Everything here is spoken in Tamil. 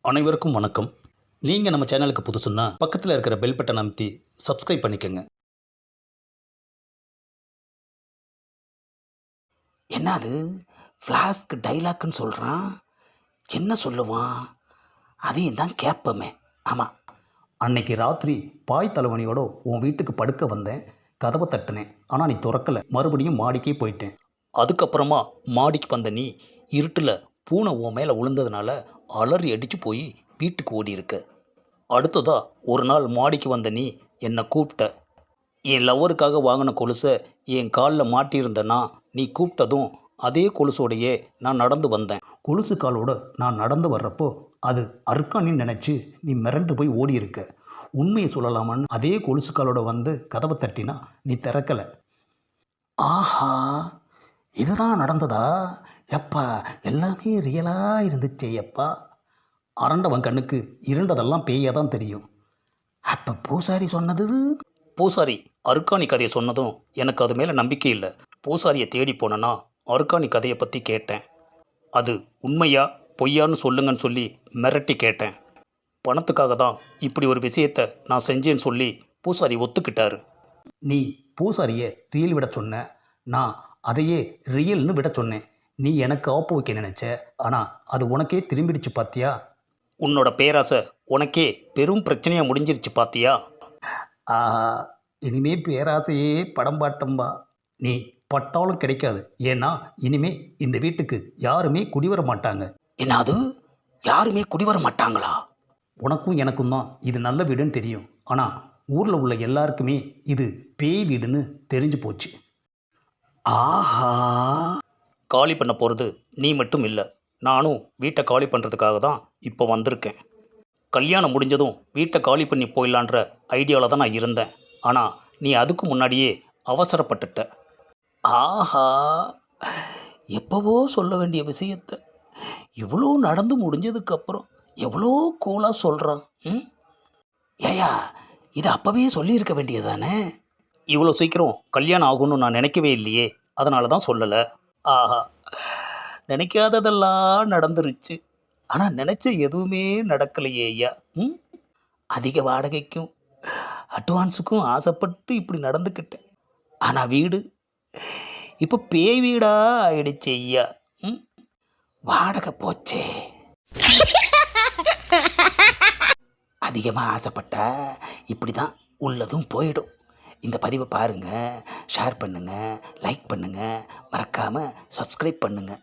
அனைவருக்கும் வணக்கம். நீங்கள் நம்ம சேனலுக்கு புதுசுன்னா பக்கத்தில் இருக்கிற பெல் பட்டன் அமைத்தி சப்ஸ்கிரைப் பண்ணிக்கோங்க. என்னது ஃப்ளாஸ்க் டைலாக்னு சொல்கிறான்? என்ன சொல்லுவான்? அதையும் தான் கேட்போமே. ஆமாம், அன்னைக்கு ராத்திரி பாய் தலைவனியோட உன் வீட்டுக்கு படுக்க வந்தேன். கதவை தட்டினேன், ஆனால் நீ திறக்கல. மறுபடியும் மாடிக்கே போயிட்டேன். அதுக்கப்புறமா மாடிக்கு வந்த நீ இருட்டில் பூனை உன் மேலே விழுந்ததுனால அலறி அடித்து போய் வீட்டுக்கு ஓடி இருக்க. அடுத்ததா ஒரு நாள் மாடிக்கு வந்த நீ என்னை கூப்பிட்ட. என் லவ்வருக்காக வாங்கின கொலுசை என் காலில் மாட்டியிருந்தேன்னா நீ கூப்பிட்டதும் அதே கொலுசோடையே நான் நடந்து வந்தேன். கொலுசு காலோடு நான் நடந்து வர்றப்போ அது அருக்கானின்னு நினச்சி நீ மிரண்டு போய் ஓடி இருக்க. உண்மையை சொல்லலாமான்னு அதே கொலுசு காலோட வந்து கதவை தட்டினா நீ திறக்கலை. ஆஹா, இதுதான் நடந்ததா? எப்பா, எல்லாமே ரியலாக இருந்துச்சே எப்பா. அரண்டவன் கண்ணுக்கு இருண்டதெல்லாம் பேயாக தான் தெரியும். அப்போ பூசாரி சொன்னது? பூசாரி அருக்காணி கதையை சொன்னதும் எனக்கு அது மேலே நம்பிக்கை இல்லை. பூசாரியை தேடி போனேன்னா அருக்காணி கதையை பற்றி கேட்டேன். அது உண்மையா பொய்யான்னு சொல்லுங்கன்னு சொல்லி மிரட்டி கேட்டேன். பணத்துக்காக தான் இப்படி ஒரு விஷயத்தை நான் செஞ்சேன்னு சொல்லி பூசாரி ஒத்துக்கிட்டாரு. நீ பூசாரியை ரியல் விட சொன்ன, நான் அதையே ரியல்னு விட சொன்னேன். நீ எனக்கு ஆப்பு வைக்க நினச்ச, ஆனால் அது உனக்கே திரும்பிடுச்சு பாத்தியா? உன்னோட பேராசை உனக்கே பெரும் பிரச்சனையாக முடிஞ்சிருச்சு பாத்தியா? ஆஹா, இனிமே பேராசையே படம் பாட்டம்பா. நீ பட்டாலும் கிடைக்காது. ஏன்னா இனிமே இந்த வீட்டுக்கு யாருமே குடிவர மாட்டாங்க. என்னது, யாருமே குடிவர மாட்டாங்களா? உனக்கும் எனக்கும் தான் இது நல்ல வீடுன்னு தெரியும். ஆனால் ஊரில் உள்ள எல்லாருக்குமே இது பேய் வீடுன்னு தெரிஞ்சு போச்சு. ஆஹா, காலி பண்ண போகிறது நீ மட்டும் இல்லை, நானும் வீட்டை காலி பண்ணுறதுக்காக தான் இப்போ வந்திருக்கேன். கல்யாணம் முடிஞ்சதும் வீட்டை காலி பண்ணி போயிடலான்ற ஐடியாவில் தான் நான் இருந்தேன். ஆனால் நீ அதுக்கு முன்னாடியே அவசரப்பட்டுட்ட. ஆஹா, எப்போவோ சொல்ல வேண்டிய விஷயத்த இவ்வளோ நடந்து முடிஞ்சதுக்கப்புறம் எவ்வளோ கூலாக சொல்கிறான். ஏயா, இது அப்போவே சொல்லியிருக்க வேண்டியதானே? இவ்வளோ சீக்கிரம் கல்யாணம் ஆகும்னு நான் நினைக்கவே இல்லையே, அதனால தான் சொல்லலை. ஆஹா, நினைக்காததெல்லாம் நடந்துருச்சு. ஆனால் நினச்ச எதுவுமே நடக்கலையே ஐயா. அதிக வாடகைக்கும் அட்வான்ஸுக்கும் ஆசைப்பட்டு இப்படி நடந்துக்கிட்டேன். ஆனால் வீடு இப்போ பேய் வீடா ஆயிடுச்சு ஐயா. வாடகை போச்சே. அதிகமாக ஆசைப்பட்டா இப்படி தான் உள்ளதும் போயிடும். இந்த பதிவை பாருங்கள், ஷேர் பண்ணுங்கள், லைக் பண்ணுங்கள், மறக்காமல் சப்ஸ்கிரைப் பண்ணுங்கள்.